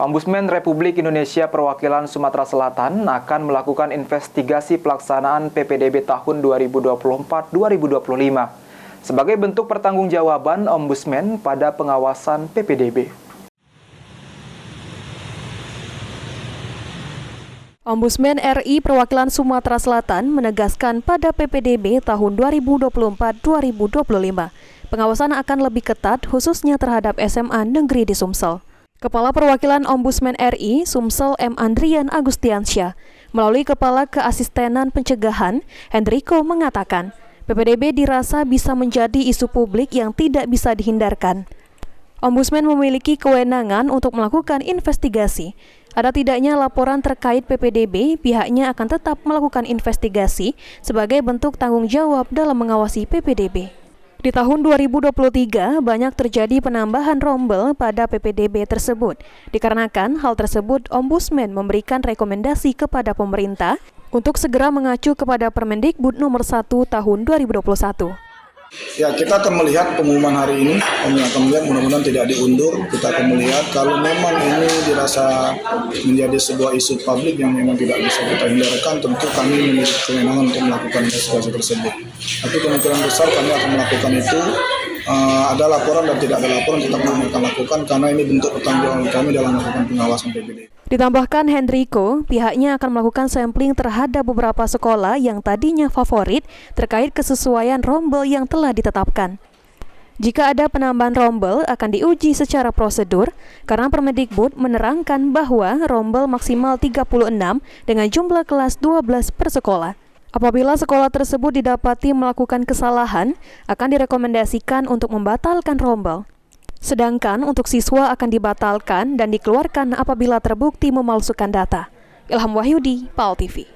Ombudsman Republik Indonesia Perwakilan Sumatera Selatan akan melakukan investigasi pelaksanaan PPDB tahun 2024-2025 sebagai bentuk pertanggungjawaban Ombudsman pada pengawasan PPDB. Ombudsman RI Perwakilan Sumatera Selatan menegaskan pada PPDB tahun 2024-2025, pengawasan akan lebih ketat khususnya terhadap SMA negeri di Sumsel. Kepala Perwakilan Ombudsman RI Sumsel M. Andrian Agustiansyah melalui Kepala Keasistenan Pencegahan Hendriko mengatakan, PPDB dirasa bisa menjadi isu publik yang tidak bisa dihindarkan. Ombudsman memiliki kewenangan untuk melakukan investigasi. Ada tidaknya laporan terkait PPDB, pihaknya akan tetap melakukan investigasi sebagai bentuk tanggung jawab dalam mengawasi PPDB. Di tahun 2023, banyak terjadi penambahan rombel pada PPDB tersebut. Dikarenakan hal tersebut, Ombudsman memberikan rekomendasi kepada pemerintah untuk segera mengacu kepada Permendikbud nomor 1 tahun 2021. Ya, kita akan melihat pengumuman hari ini, kami akan melihat mudah-mudahan tidak diundur. Kita akan melihat kalau memang ini dirasa menjadi sebuah isu publik yang memang tidak bisa kita hindarkan, tentu kami memiliki kewenangan untuk melakukan investigasi tersebut. Tapi kemungkinan besar kami akan melakukan itu. Ada laporan dan tidak ada laporan tetap kami akan lakukan karena ini bentuk pertanggungjawaban kami dalam melakukan pengawasan PPDB. Ditambahkan Hendriko, pihaknya akan melakukan sampling terhadap beberapa sekolah yang tadinya favorit terkait kesesuaian rombel yang telah ditetapkan. Jika ada penambahan rombel akan diuji secara prosedur karena Permendikbud menerangkan bahwa rombel maksimal 36 dengan jumlah kelas 12 per sekolah. Apabila sekolah tersebut didapati melakukan kesalahan, akan direkomendasikan untuk membatalkan rombel. Sedangkan untuk siswa akan dibatalkan dan dikeluarkan apabila terbukti memalsukan data. Ilham Wahyudi, PAL TV.